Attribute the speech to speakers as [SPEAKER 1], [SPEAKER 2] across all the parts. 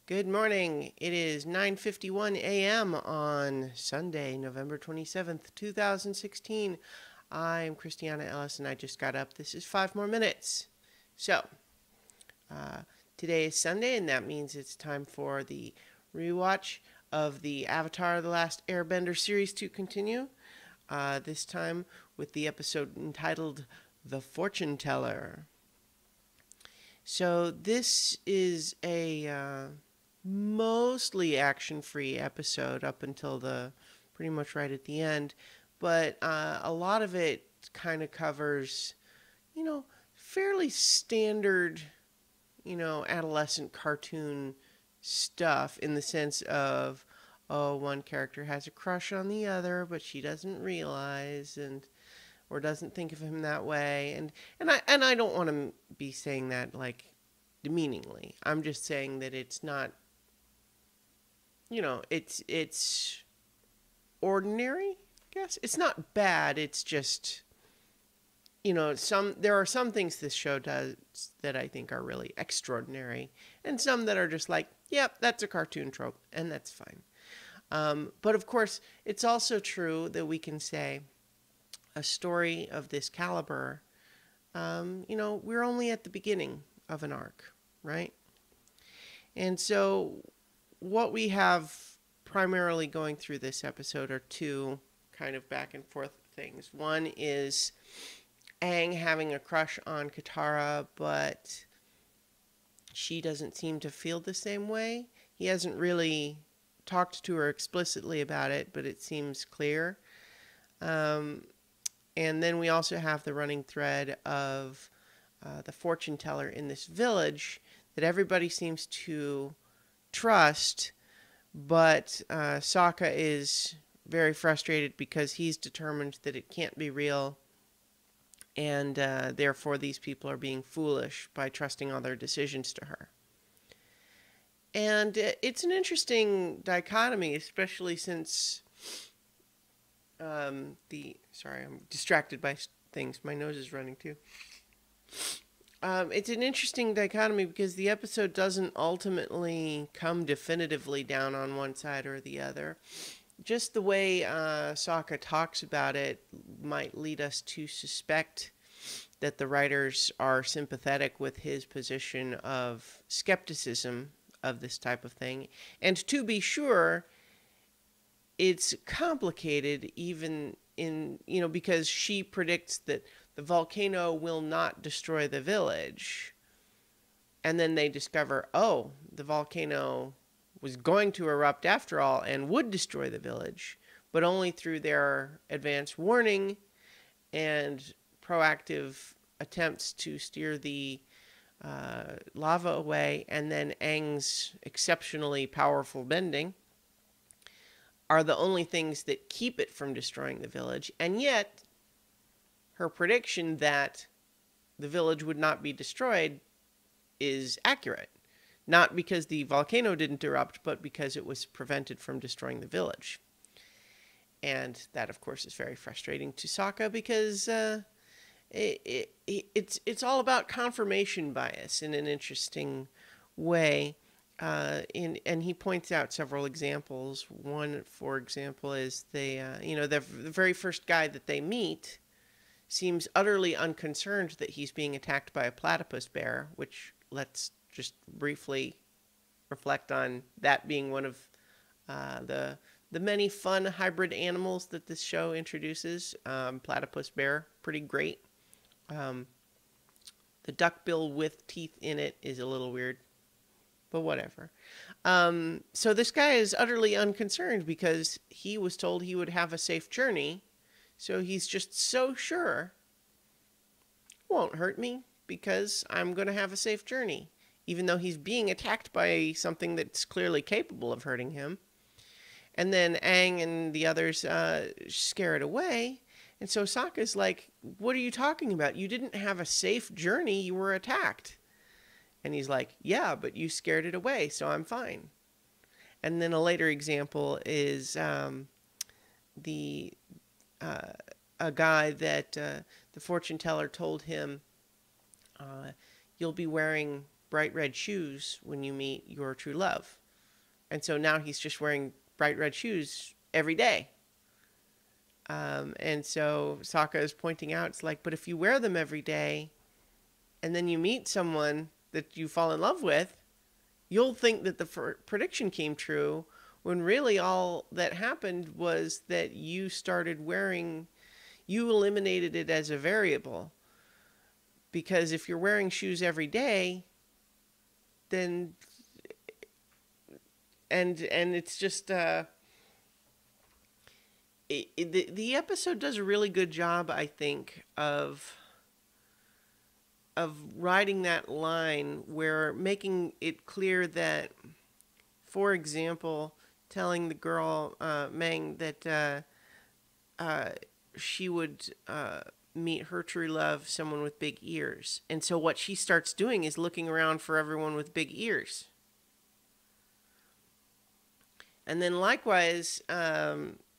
[SPEAKER 1] Good morning. It is 9:51 a.m. on Sunday, November 27th, 2016. I'm Christiana Ellis and I just got up. This is 5 more minutes. So, uh, today is Sunday and that means it's time for the rewatch of the Avatar: The Last Airbender series to continue. This time with the episode entitled The Fortuneteller. So, this is a mostly action-free episode up until the pretty much right at the end, but a lot of it kind of covers, fairly standard, adolescent cartoon stuff in the sense of, oh, one character has a crush on the other, but she doesn't realize and or doesn't think of him that way, and I don't want to be saying that like demeaningly. I'm just saying that it's not it's ordinary, I guess. It's not bad, it's just, there are some things this show does that I think are really extraordinary, and some that are just like, yep, that's a cartoon trope, and that's fine. But of course, it's also true that we can say a story of this caliber, we're only at the beginning of an arc, right? And so what we have primarily going through this episode are two kind of back and forth things. One is Aang having a crush on Katara, but she doesn't seem to feel the same way. He hasn't really talked to her explicitly about it, but it seems clear. And then we also have the running thread of the fortune teller in this village that everybody seems to trust, but Sokka is very frustrated because he's determined that it can't be real, and therefore these people are being foolish by trusting all their decisions to her. And it's an interesting dichotomy, especially since sorry, I'm distracted by things. My nose is running too. It's an interesting dichotomy because the episode doesn't ultimately come definitively down on one side or the other. Just the way Sokka talks about it might lead us to suspect that the writers are sympathetic with his position of skepticism of this type of thing. And to be sure, it's complicated even in, because she predicts that the volcano will not destroy the village. And then they discover, oh, the volcano was going to erupt after all and would destroy the village, but only through their advance warning and proactive attempts to steer the lava away, and then Aang's exceptionally powerful bending are the only things that keep it from destroying the village. And yet, her prediction that the village would not be destroyed is accurate. Not because the volcano didn't erupt, but because it was prevented from destroying the village. And that, of course, is very frustrating to Sokka because it's all about confirmation bias in an interesting way. And he points out several examples. One, for example, is the very first guy that they meet seems utterly unconcerned that he's being attacked by a platypus bear, which let's just briefly reflect on that being one of the many fun hybrid animals that this show introduces. Platypus bear, pretty great. The duckbill with teeth in it is a little weird, but whatever. So this guy is utterly unconcerned because he was told he would have a safe journey. So he's just so sure, won't hurt me because I'm going to have a safe journey, even though he's being attacked by something that's clearly capable of hurting him. And then Aang and the others scare it away. And so Sokka's like, what are you talking about? You didn't have a safe journey. You were attacked. And he's like, yeah, but you scared it away, so I'm fine. And then a later example is a guy that the fortune teller told him, you'll be wearing bright red shoes when you meet your true love. And so now he's just wearing bright red shoes every day. And so Sokka is pointing out, it's like, but if you wear them every day and then you meet someone that you fall in love with, you'll think that the prediction came true, when really all that happened was that you eliminated it as a variable. Because if you're wearing shoes every day, then, and it's just, the episode does a really good job, I think, of riding that line where making it clear that, for example, telling the girl, Meng, that she would meet her true love, someone with big ears. And so what she starts doing is looking around for everyone with big ears. And then likewise,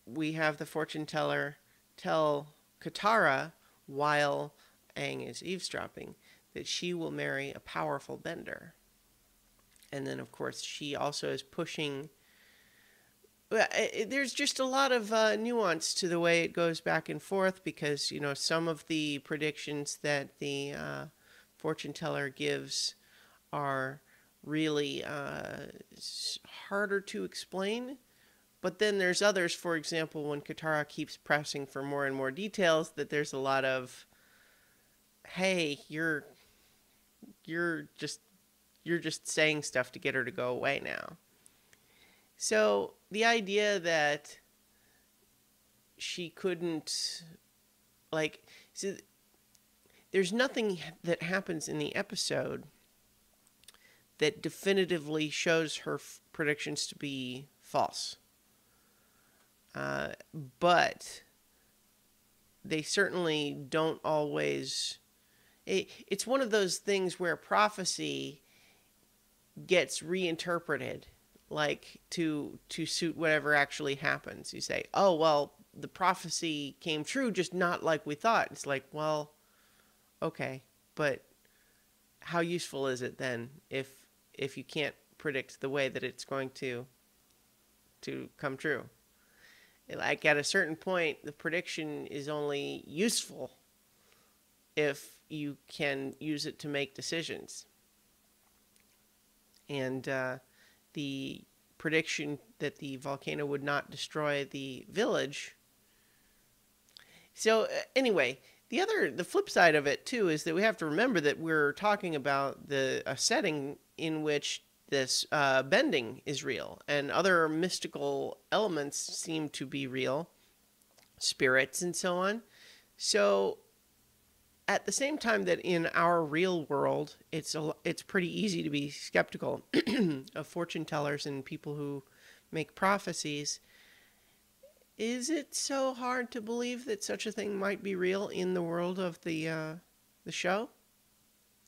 [SPEAKER 1] we have the fortune teller tell Katara, while Aang is eavesdropping, that she will marry a powerful bender. And then, of course, she also is pushing. There's just a lot of nuance to the way it goes back and forth, because, you know, some of the predictions that the fortune teller gives are really harder to explain. But then there's others, for example, when Katara keeps pressing for more and more details, that there's a lot of, hey, you're just saying stuff to get her to go away now. So the idea that she couldn't, like, so there's nothing that happens in the episode that definitively shows her predictions to be false. But they certainly don't always. It's one of those things where prophecy gets reinterpreted, like to suit whatever actually happens. You say, oh, well, the prophecy came true, just not like we thought. It's like, well, okay, but how useful is it then if you can't predict the way that it's going to come true? Like, at a certain point, the prediction is only useful if you can use it to make decisions. And the prediction that the volcano would not destroy the village. So anyway, the flip side of it too is that we have to remember that we're talking about a setting in which this bending is real, and other mystical elements seem to be real, spirits and so on. So at the same time that in our real world, it's pretty easy to be skeptical of fortune tellers and people who make prophecies. Is it so hard to believe that such a thing might be real in the world of the show?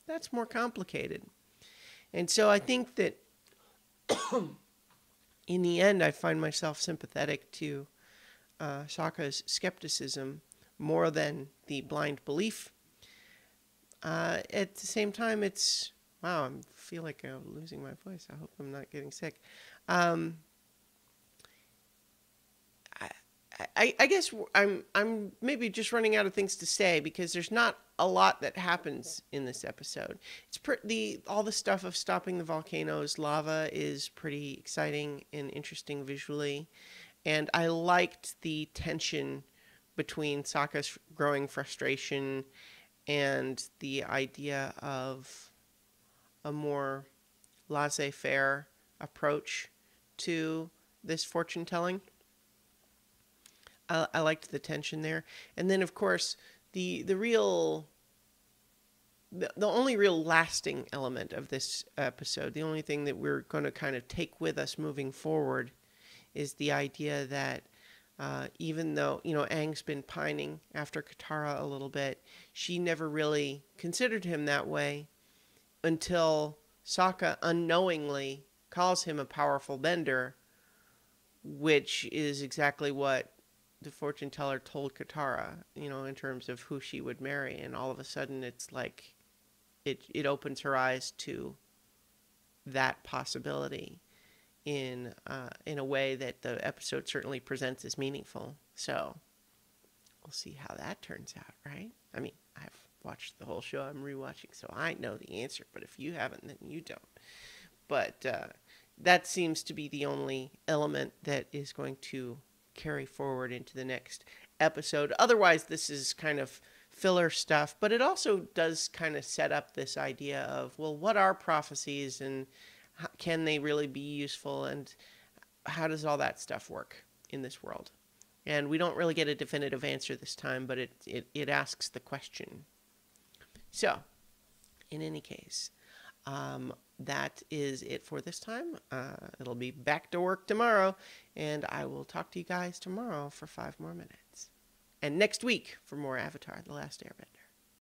[SPEAKER 1] That's more complicated. And so I think that in the end, I find myself sympathetic to Sokka's skepticism more than the blind belief. At the same time, it's, wow, I feel like I'm losing my voice. I hope I'm not getting sick. I guess I'm maybe just running out of things to say, because there's not a lot that happens in this episode. It's all the stuff of stopping the volcano's lava is pretty exciting and interesting visually, and I liked the tension between Sokka's growing frustration and the idea of a more laissez-faire approach to this fortune telling. I liked the tension there. And then, of course, the only real lasting element of this episode, the only thing that we're going to kind of take with us moving forward, is the idea that even though, you know, Aang's been pining after Katara a little bit, she never really considered him that way until Sokka unknowingly calls him a powerful bender, which is exactly what the fortune teller told Katara, you know, in terms of who she would marry. And all of a sudden it's like it opens her eyes to that possibility in a way that the episode certainly presents as meaningful. So we'll see how that turns out, right? I mean, I've watched the whole show. I'm rewatching, so I know the answer. But if you haven't, then you don't. But that seems to be the only element that is going to carry forward into the next episode. Otherwise, this is kind of filler stuff, but it also does kind of set up this idea of, well, what are prophecies, and can they really be useful, and how does all that stuff work in this world? And we don't really get a definitive answer this time, but it asks the question. So, in any case, that is it for this time. It'll be back to work tomorrow, and I will talk to you guys tomorrow for 5 more minutes. And next week for more Avatar: The Last Airbender.